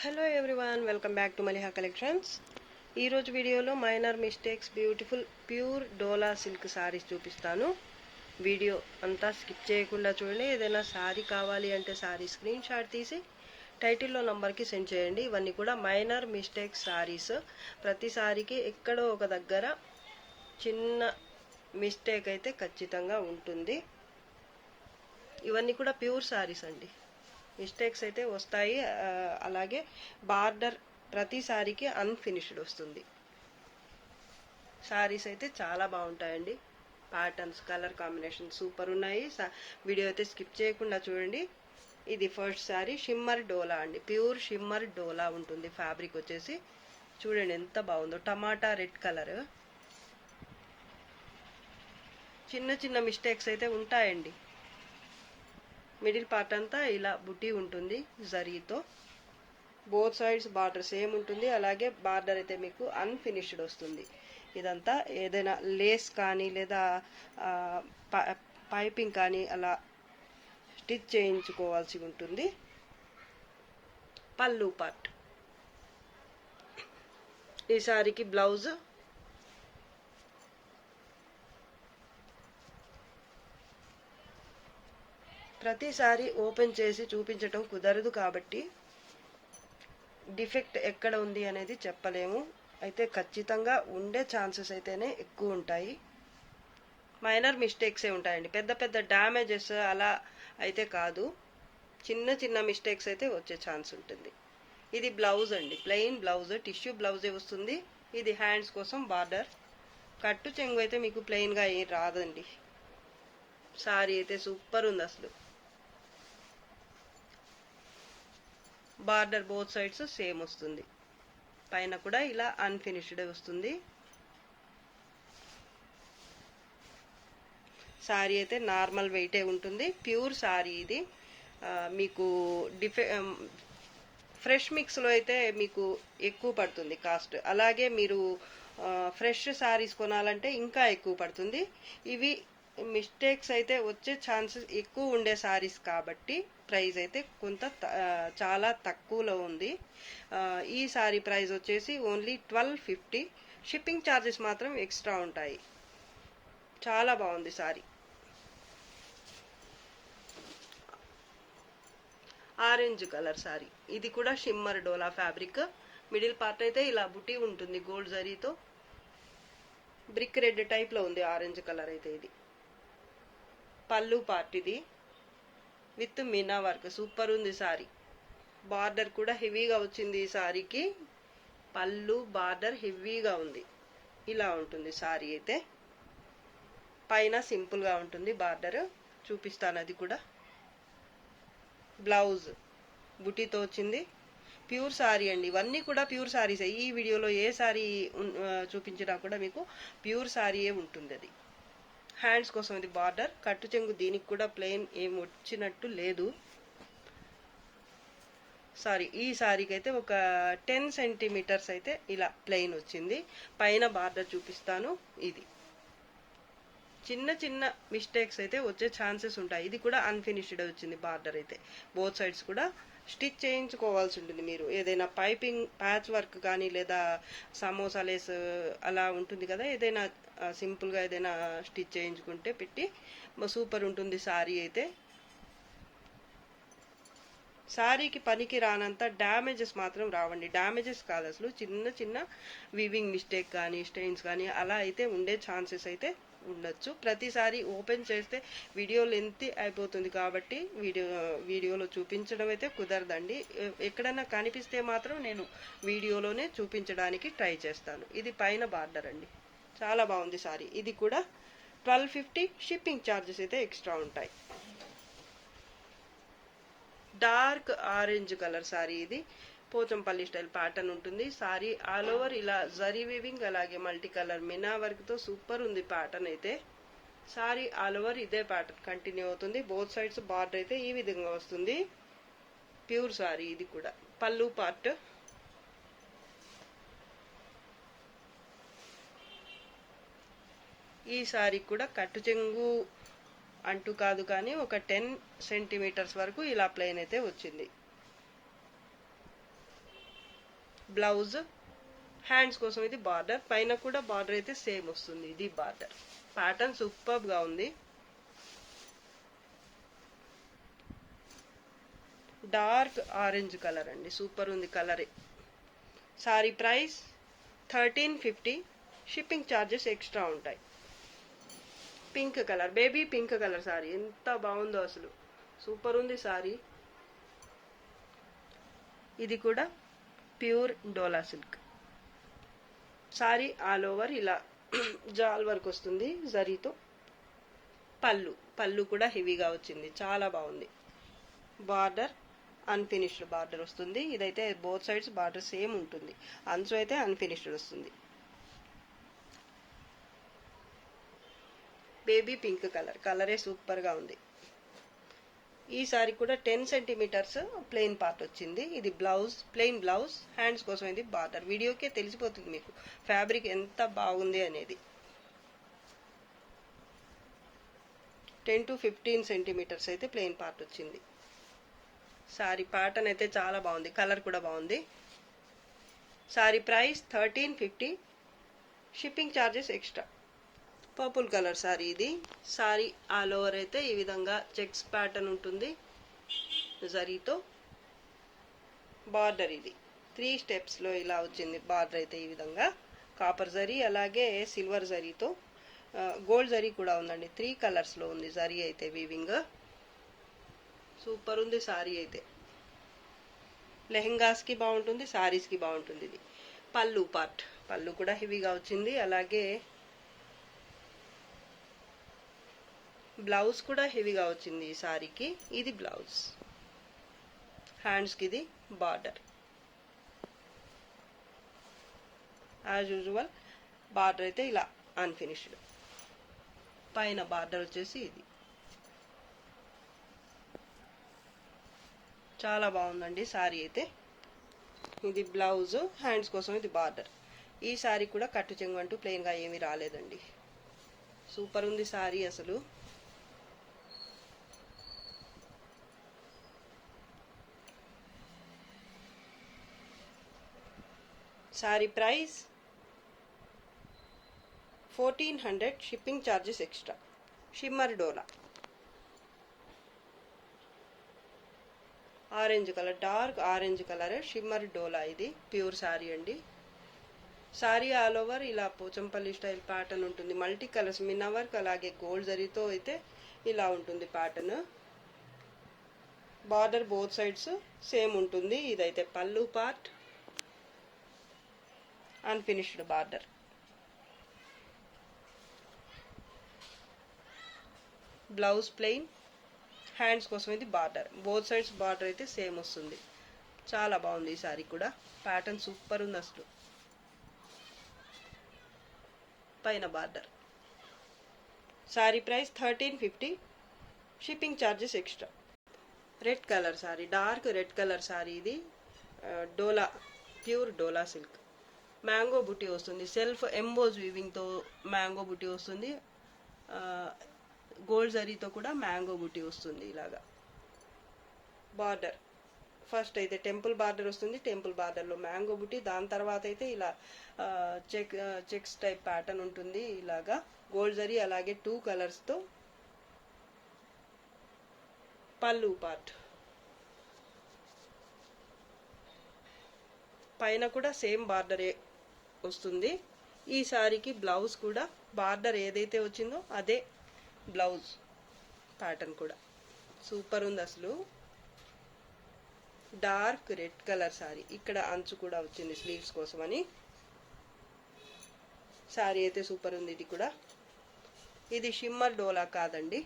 Hello everyone, welcome back to Maliha collections. ఈరోజు వీడియోలో minor mistakes beautiful pure Dola silk saris చూపిస్తాను. Video అంతా స్కిప్ చేయకుండా చూడండి. ఏదైనా సారీ కావాలి అంటే సారీ స్క్రీన్ షాట్ తీసి టైటిల్లో నంబర్కి సెండ్ చేయండి. ఇవన్నీ కూడా మైనర్ మిస్టేక్స్ సారీస్. ప్రతి సారీకి ఎక్కడో ఒక దగ్గర చిన్న మిస్టేక్ అయితే ఖచ్చితంగా ఉంటుంది. ఇవన్నీ కూడా ప్యూర్ సారీస్ అండి. మిస్టేక్స్ అయితే వస్తాయి. అలాగే బార్డర్ ప్రతి సారీకి అన్ఫినిష్డ్ వస్తుంది. సారీస్ అయితే చాలా బాగుంటాయండి. ప్యాటర్న్స్, కలర్ కాంబినేషన్ సూపర్ ఉన్నాయి. వీడియో అయితే స్కిప్ చేయకుండా చూడండి. ఇది ఫస్ట్ సారీ షిమ్మర్ డోలా అండి. ప్యూర్ షిమ్మర్ డోలా ఉంటుంది. ఫ్యాబ్రిక్ వచ్చేసి చూడండి ఎంత బాగుందో. టమాటా రెడ్ కలర్. చిన్న చిన్న మిస్టేక్స్ అయితే ఉంటాయండి. మిడిల్ పార్ట్ అంతా ఇలా బుటీ ఉంటుంది జరీతో. బోత్ సైడ్స్ బార్డర్ సేమ్ ఉంటుంది. అలాగే బార్డర్ అయితే మీకు అన్ఫినిష్డ్ వస్తుంది. ఇదంతా ఏదైనా లేస్ కానీ లేదా పైపింగ్ కానీ అలా స్టిచ్ చేయించుకోవాల్సి ఉంటుంది. పళ్ళు పార్ట్. ఈ సారీకి బ్లౌజ్. ప్రతిసారి ఓపెన్ చేసి చూపించటం కుదరదు కాబట్టి డిఫెక్ట్ ఎక్కడ ఉంది అనేది చెప్పలేము. అయితే ఖచ్చితంగా ఉండే ఛాన్సెస్ అయితేనే ఎక్కువ ఉంటాయి. మైనర్ మిస్టేక్సే ఉంటాయండి. పెద్ద పెద్ద డ్యామేజెస్ అలా అయితే కాదు. చిన్న చిన్న మిస్టేక్స్ అయితే వచ్చే ఛాన్స్ ఉంటుంది. ఇది బ్లౌజ్ అండి. ప్లెయిన్ బ్లౌజ్, టిష్యూ బ్లౌజే వస్తుంది. ఇది హ్యాండ్స్ కోసం బార్డర్. కట్టు చెంగు అయితే మీకు ప్లెయిన్గా ఏం రాదండి. సారీ అయితే సూపర్ ఉంది అసలు. బార్డర్ బోత్ సైడ్స్ సేమ్ వస్తుంది. పైన కూడా ఇలా అన్ఫినిష్డ్ వస్తుంది. సారీ అయితే నార్మల్ వెయిటే ఉంటుంది. ప్యూర్ సారీ ఇది. మీకు ఫ్రెష్ మిక్స్లో అయితే మీకు ఎక్కువ పడుతుంది కాస్ట్. అలాగే మీరు ఫ్రెష్ సారీస్ కొనాలంటే ఇంకా ఎక్కువ పడుతుంది. ఇవి మిస్టేక్స్ అయితే వచ్చే ఛాన్సెస్ ఎక్కువ ఉండే సారీస్ కాబట్టి ప్రైస్ అయితే చాలా తక్కువలో ఉంది. ఈ సారీ ప్రైస్ వచ్చేసి ఓన్లీ 1250. షిప్పింగ్ ఛార్జెస్ మాత్రం ఎక్స్ట్రా ఉంటాయి. చాలా బాగుంది సారీ. Orange colour sorry. ఇది కూడా షిమ్మర్ డోలా ఫ్యాబ్రిక్. మిడిల్ పార్ట్ అయితే ఇలా బుటీ ఉంటుంది గోల్డ్ జరీతో. బ్రిక్ రెడ్ టైప్లో ఉంది ఆరెంజ్ కలర్ అయితే. ఇది పళ్ళు పార్ట్. ఇది విత్ మీనా వర్క్. సూపర్ ఉంది సారీ. బార్డర్ కూడా హెవీగా వచ్చింది ఈ సారీకి. పళ్ళు బార్డర్ హెవీగా ఉంది. ఇలా ఉంటుంది సారీ అయితే. పైన సింపుల్గా ఉంటుంది బార్డర్. చూపిస్తాను అది కూడా. బ్లౌజ్ బుటీతో వచ్చింది. ప్యూర్ సారీ అండి. ఇవన్నీ కూడా ప్యూర్ సారీసే. ఈ వీడియోలో ఏ సారీ చూపించినా కూడా మీకు ప్యూర్ సారీయే ఉంటుంది. అది హ్యాండ్స్ కోసం ఇది బార్డర్. కట్టు చెంగు దీనికి కూడా ప్లెయిన్ ఏం వచ్చినట్టు లేదు. సారీ ఈ సారీకి అయితే ఒక 10 సెంటీమీటర్స్ అయితే ఇలా ప్లెయిన్ వచ్చింది. పైన బార్డర్ చూపిస్తాను. ఇది చిన్న చిన్న మిస్టేక్స్ అయితే వచ్చే ఛాన్సెస్ ఉంటాయి. ఇది కూడా అన్ఫినిష్డ్ వచ్చింది బార్డర్ అయితే. బోత్ సైడ్స్ కూడా స్టిచ్ చేయించుకోవాల్సి ఉంటుంది. మీరు ఏదైనా పైపింగ్ ప్యాచ్ వర్క్ కానీ లేదా సమోసా లేస్ అలా ఉంటుంది కదా, ఏదైనా సింపుల్గా ఏదైనా స్టిచ్ చేయించుకుంటే పెట్టి సూపర్ ఉంటుంది సారీ అయితే. సారీకి పనికి రానంత డ్యామేజెస్ మాత్రం రావండి. డ్యామేజెస్ కాదు అసలు, చిన్న చిన్న వీవింగ్ మిస్టేక్ కానీ స్టెయిన్స్ కానీ అలా అయితే ఉండే ఛాన్సెస్ అయితే ఉండొచ్చు. ప్రతిసారి ఓపెన్ చేస్తే వీడియో లెంత్ అయిపోతుంది కాబట్టి వీడియోలో చూపించడం అయితే కుదరదండి. ఎక్కడైనా కనిపిస్తే మాత్రం నేను వీడియోలోనే చూపించడానికి ట్రై చేస్తాను. ఇది పైన బార్డర్ అండి. చాలా బాగుంది సారీ. ఇది కూడా 1250. షిప్పింగ్ ఛార్జెస్ అయితే ఎక్స్ట్రా ఉంటాయి. Dark orange colour sorry. ఇది పోచంపల్లి స్టైల్ ప్యాటర్న్ ఉంటుంది. సారీ ఆల్ ఓవర్ ఇలా జరీ వీవింగ్ అలాగే మల్టీ కలర్ మినా వర్క్ తో సూపర్ ఉంది ప్యాటర్న్ అయితే. సారీ ఆల్ ఓవర్ ఇదే ప్యాటర్న్ కంటిన్యూ అవుతుంది. బోత్ సైడ్స్ బార్డర్ అయితే ఈ విధంగా వస్తుంది. ప్యూర్ సారీ ఇది కూడా. పళ్ళు పార్ట్. ఈ సారీ కూడా కట్టు చెంగు అంటూ కాదు కానీ ఒక 10 సెంటీమీటర్స్ వరకు ఇలా ప్లెయిన్ అయితే వచ్చింది. బ్లౌజ్, హ్యాండ్స్ కోసం ఇది బార్డర్, పైన కూడా బార్డర్ అయితే సేమ్ వస్తుంది. ఇది బార్డర్. ప్యాటర్న్ సూపర్ గా ఉంది. డార్క్ ఆరెంజ్ కలర్ అండి, సూపర్ ఉంది colour. Sari price 1350. Shipping charges extra ఉంటాయి. Pink colour, baby pink colour sari, ఎంత బాగుందో అసలు, సూపర్ ఉంది సారీ. ఇది కూడా pure Dola silk sari. All over ఇలా జాల్ వర్క్ వస్తుంది జరీతో. పళ్ళు కూడా హెవీగా వచ్చింది, చాలా బాగుంది. బార్డర్ అన్ఫినిష్డ్ బార్డర్ వస్తుంది. ఇదైతే బోత్ సైడ్స్ బార్డర్ సేమ్ ఉంటుంది. అంచు అయితే అన్ఫినిష్డ్ వస్తుంది. బేబీ పింక్ కలరే సూపర్ గా ఉంది. ఈ సారీ కూడా 10 సెంటీమీటర్స్ ప్లెయిన్ పార్ట్ వచ్చింది. ఇది బ్లౌజ్, ప్లెయిన్ బ్లౌజ్, హ్యాండ్స్ కోసం ఇది బార్డర్. వీడియోకే తెలిసిపోతుంది మీకు ఫ్యాబ్రిక్ ఎంత బాగుంది అనేది. 10 to 15 సెంటీమీటర్స్ అయితే ప్లెయిన్ పార్ట్ వచ్చింది. సారీ ప్యాటర్న్ అయితే చాలా బాగుంది, కలర్ కూడా బాగుంది. Sorry price 1350. Shipping charges extra. Purple colour sorry ఇది. సారీ ఆల్ ఓవర్ అయితే ఈ విధంగా చెక్స్ ప్యాటర్న్ ఉంటుంది జరీతో. బార్డర్ ఇది 3 స్టెప్స్లో ఇలా వచ్చింది బార్డర్ అయితే ఈ విధంగా. కాపర్ జరీ అలాగే సిల్వర్ జరీతో, గోల్డ్ జరీ కూడా ఉందండి. 3 కలర్స్లో ఉంది జరీ అయితే వీవింగ్. సూపర్ ఉంది సారీ అయితే. లెహెంగాస్కి బాగుంటుంది, సారీస్కి బాగుంటుంది. ఇది పళ్ళు పార్ట్, పళ్ళు కూడా హెవీగా వచ్చింది. అలాగే బ్లౌజ్ కూడా హెవీగా వచ్చింది ఈ సారీకి. ఇది బ్లౌజ్, హ్యాండ్స్కి ఇది బార్డర్. యాజ్ యూజువల్ బార్డర్ అయితే ఇలా అన్ఫినిష్డ్. పైన బార్డర్ వచ్చేసి ఇది. చాలా బాగుందండి సారీ అయితే. ఇది బ్లౌజ్, హ్యాండ్స్ కోసం ఇది బార్డర్. ఈ సారీ కూడా కట్టు చెంగు అంటూ ప్లెయిన్గా ఏమీ రాలేదండి. సూపర్ ఉంది సారీ అసలు. Sari price 1400. Shipping charges extra. Shimmer Dola orange colour, dark orange colour shimmer Dola. ఇది ప్యూర్ సారీ అండి. సారీ ఆల్ ఓవర్ ఇలా పోచంపల్లి స్టైల్ ప్యాటర్న్ ఉంటుంది. మల్టీ కలర్స్, మిన్నా వర్క్ అలాగే గోల్డ్ జరీతో అయితే ఇలా ఉంటుంది pattern. Border both sides same ఉంటుంది. ఇదైతే పళ్ళు part, unfinished border. Blouse plain, hands కోసం ఇది బార్డర్. బోత్ సైడ్స్ బార్డర్ అయితే సేమ్ వస్తుంది. చాలా బాగుంది ఈ సారీ కూడా. ప్యాటర్న్ సూపర్ ఉంది అసలు. పైన border. Sorry price 1350. Shipping charges extra. Red colour sorry, dark red colour sorry ఇది. డోలా, ప్యూర్ డోలా సిల్క్. మ్యాంగో బుట్టి వస్తుంది. సెల్ఫ్ ఎంబోజ్ వీవింగ్తో మ్యాంగో బుట్టి వస్తుంది. గోల్డ్ జరీతో కూడా మ్యాంగో బుట్టి వస్తుంది ఇలాగా. బార్డర్ ఫస్ట్ అయితే టెంపుల్ బార్డర్ వస్తుంది. టెంపుల్ బార్డర్లో మ్యాంగో బుట్టి. దాని తర్వాత అయితే ఇలా చెక్స్ టైప్ ప్యాటర్న్ ఉంటుంది ఇలాగా. గోల్డ్ జరీ అలాగే 2 కలర్స్తో. పళ్ళు పార్ట్, పైన కూడా సేమ్ బార్డరే వస్తుంది. ఈ సారీకి బ్లౌజ్ కూడా బార్డర్ ఏదైతే వచ్చిందో అదే బ్లౌజ్ ప్యాటర్న్ కూడా. సూపర్ ఉంది అసలు. Dark red colour sorry. ఇక్కడ అంచు కూడా వచ్చింది స్లీవ్స్ కోసం అని. సారీ అయితే సూపర్ ఉంది. ఇది కూడా, ఇది షిమ్మర్ డోలా కాదండి.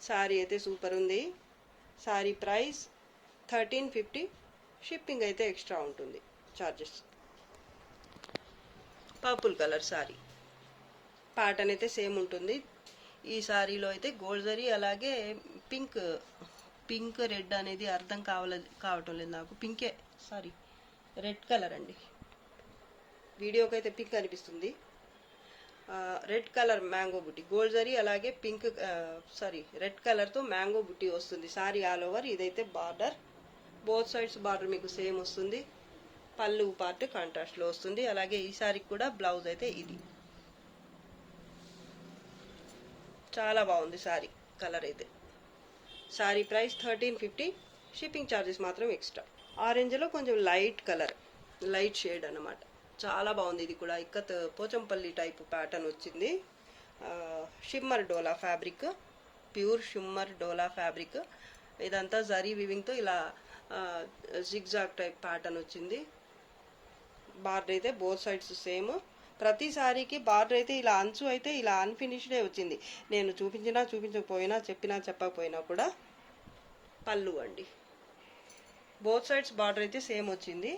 సారీ అయితే సూపర్ ఉంది. Sorry price 1350. షిప్పింగ్ అయితే ఎక్స్ట్రా ఉంటుంది charges. Purple colour sorry. Pattern అయితే సేమ్ ఉంటుంది. ఈ సారీలో అయితే గోల్డ్ జరీ అలాగే పింక్ రెడ్ అనేది అర్థం కావటం లేదు నాకు. పింకే, సారీ రెడ్ కలర్ అండి. వీడియోకి అయితే పింక్ అనిపిస్తుంది. రెడ్ కలర్ మ్యాంగో బుట్టి, గోల్డ్ జరీ అలాగే రెడ్ కలర్తో మ్యాంగో బుట్టి వస్తుంది సారీ ఆల్ ఓవర్. ఇదైతే బార్డర్, బోత్ సైడ్స్ బార్డర్ మీకు సేమ్ వస్తుంది. పళ్ళు పార్ట్ కాంట్రాస్ట్లో వస్తుంది. అలాగే ఈ సారీకి కూడా బ్లౌజ్ అయితే ఇది. చాలా బాగుంది సారీ కలర్ అయితే. Sorry price 1350. షిప్పింగ్ ఛార్జెస్ మాత్రం ఎక్స్ట్రా. ఆరెంజ్లో కొంచెం లైట్ కలర్, లైట్ షేడ్ అన్నమాట. చాలా బాగుంది. ఇది కూడా ఇక్కత్ పోచంపల్లి టైప్ ప్యాటర్న్ వచ్చింది. షిమ్మర్ డోలా ఫ్యాబ్రిక్, ప్యూర్ షిమ్మర్ డోలా ఫ్యాబ్రిక్. ఇదంతా జరీ వివింగ్తో ఇలా జిగ్జాగ్ టైప్ ప్యాటర్న్ వచ్చింది. బార్డర్ అయితే బోత్ సైడ్స్ సేమ్. ప్రతి సారీకి బార్డర్ అయితే ఇలా అంచు అయితే ఇలా అన్ఫినిష్డే వచ్చింది. నేను చూపించకపోయినా చెప్పకపోయినా కూడా. పళ్ళు అండి, బోత్ సైడ్స్ బార్డర్ అయితే సేమ్ వచ్చింది.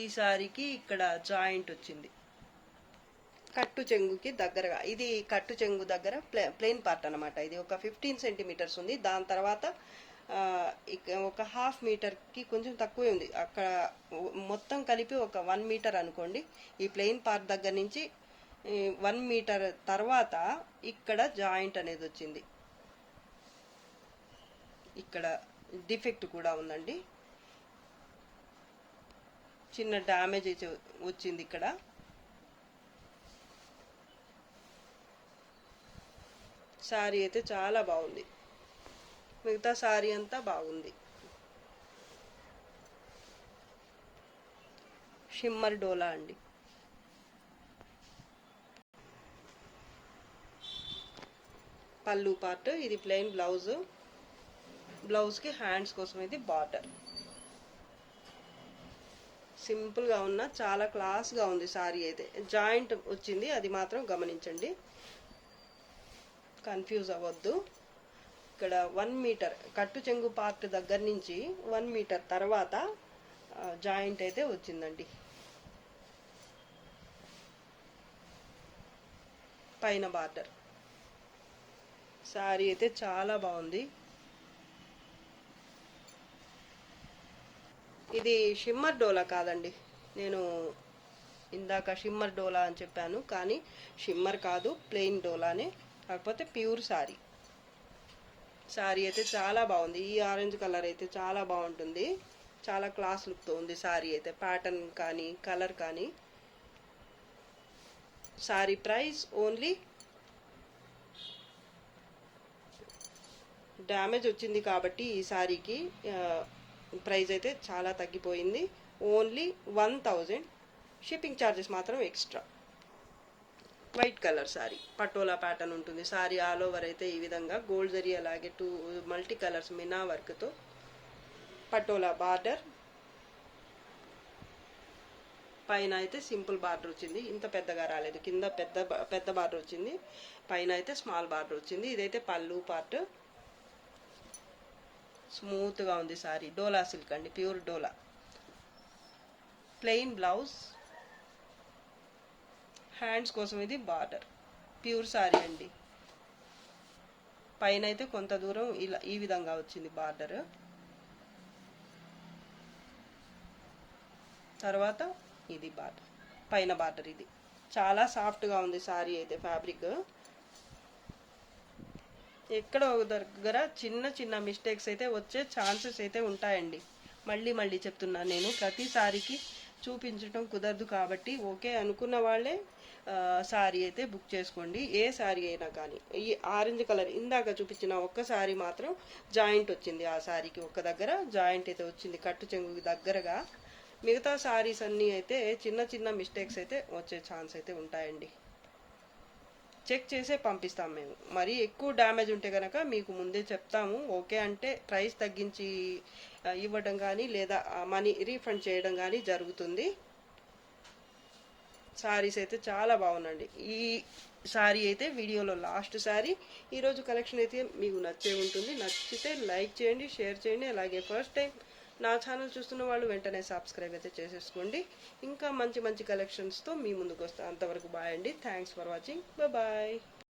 ఈ సారీకి ఇక్కడ జాయింట్ వచ్చింది కట్టు చెంగుకి దగ్గరగా. ఇది కట్టు చెంగు దగ్గర ప్లెయిన్ పార్ట్ అనమాట. ఇది ఒక 15 సెంటీమీటర్స్ ఉంది. దాని తర్వాత ఒక హాఫ్ మీటర్కి కొంచెం తక్కువే ఉంది. అక్కడ మొత్తం కలిపి ఒక 1 మీటర్ అనుకోండి. ఈ ప్లెయిన్ పార్ట్ దగ్గర నుంచి 1 మీటర్ తర్వాత ఇక్కడ జాయింట్ అనేది వచ్చింది. ఇక్కడ డిఫెక్ట్ కూడా ఉందండి, చిన్న డ్యామేజ్ అయితే వచ్చింది ఇక్కడ. సారీ అయితే చాలా బాగుంది. మిగతా సారీ అంతా బాగుంది. షిమ్మర్ డోలా అండి. పళ్ళు పార్ట్ ఇది ప్లెయిన్ బ్లౌజ్. బ్లౌజ్కి హ్యాండ్స్ కోసం ఇది బార్డర్. సింపుల్గా ఉన్న చాలా క్లాస్గా ఉంది సారీ అయితే. జాయింట్ వచ్చింది, అది మాత్రం గమనించండి, కన్ఫ్యూజ్ అవ్వద్దు. ఇక్కడ 1 మీటర్ కట్టు చెంగు పార్ట్ దగ్గర నుంచి 1 మీటర్ తర్వాత జాయింట్ అయితే వచ్చిందండి. పైన బార్డర్. సారీ అయితే చాలా బాగుంది. ఇది షిమ్మర్ డోలా కాదండి. నేను ఇందాక షిమ్మర్ డోలా అని చెప్పాను, కానీ షిమ్మర్ కాదు, ప్లెయిన్ డోలానే, కాకపోతే ప్యూర్ సారీ. సారీ అయితే చాలా బాగుంది. ఈ ఆరెంజ్ కలర్ అయితే చాలా బాగుంటుంది. చాలా క్లాస్ లుక్తో ఉంది సారీ అయితే. ప్యాటర్న్ కానీ కలర్ కానీ. సారీ ప్రైస్ ఓన్లీ, డ్యామేజ్ వచ్చింది కాబట్టి ఈ సారీకి ప్రైస్ అయితే చాలా తగ్గిపోయింది. ఓన్లీ 1000. షిప్పింగ్ ఛార్జెస్ మాత్రం extra. White colour sorry, patola pattern ఉంటుంది. సారీ ఆల్ ఓవర్ అయితే ఈ విధంగా గోల్డ్ జరీ, అలాగే 2 మల్టీ కలర్స్ మినా వర్క్తో పటోలా బార్డర్. పైన అయితే సింపుల్ బార్డర్ వచ్చింది, ఇంత పెద్దగా రాలేదు. కింద పెద్ద బార్డర్ వచ్చింది, పైన అయితే స్మాల్ బార్డర్ వచ్చింది. ఇదైతే పళ్ళు పార్ట్. స్మూత్గా ఉంది సారీ. డోలా సిల్క్ అండి, ప్యూర్ డోలా. ప్లెయిన్ బ్లౌజ్, హ్యాండ్స్ కోసం ఇది బార్డర్. ప్యూర్ సారీ అండి. పైన అయితే కొంత దూరం ఇలా ఈ విధంగా వచ్చింది బార్డర్. తర్వాత ఇది బార్డర్, పైన బార్డర్. ఇది చాలా సాఫ్ట్గా ఉంది సారీ అయితే. ఫ్యాబ్రిక్ ఎక్కడ ఒక దగ్గర చిన్న మిస్టేక్స్ అయితే వచ్చే ఛాన్సెస్ అయితే ఉంటాయండి. మళ్ళీ చెప్తున్నాను నేను, ప్రతి సారీకి చూపించడం కుదరదు కాబట్టి ఓకే అనుకున్న వాళ్ళే సారీ అయితే బుక్ చేసుకోండి. ఏ సారీ అయినా కానీ. ఈ ఆరెంజ్ కలర్ ఇందాక చూపించిన ఒక్క సారీ మాత్రం జాయింట్ వచ్చింది. ఆ సారీకి ఒక్క దగ్గర జాయింట్ అయితే వచ్చింది, కట్టు చెంగుకి దగ్గరగా. మిగతా సారీస్ అన్నీ అయితే చిన్న మిస్టేక్స్ అయితే వచ్చే ఛాన్స్ అయితే ఉంటాయండి. చెక్ చేసే పంపిస్తాం మేము. మరీ ఎక్కువ డ్యామేజ్ ఉంటే కనుక మీకు ముందే చెప్తాము. ఓకే అంటే ప్రైస్ తగ్గించి ఇవ్వడం కానీ, లేదా మనీ రీఫండ్ చేయడం కానీ జరుగుతుంది. సారీస్ అయితే చాలా బాగుందండి. ఈ సారీ అయితే వీడియోలో లాస్ట్ సారీ. ఈరోజు కలెక్షన్ అయితే మీకు నచ్చే ఉంటుంది. నచ్చితే లైక్ చేయండి, షేర్ చేయండి. అలాగే ఫస్ట్ టైం నా ఛానల్ చూస్తున్న వాళ్ళు వెంటనే సబ్స్క్రైబ్ అయితే చేసేసుకోండి. ఇంకా మంచి కలెక్షన్స్తో మీ ముందుకు వస్తాను. అంతవరకు బాయ్ అండి. Thanks for watching. బాయ్.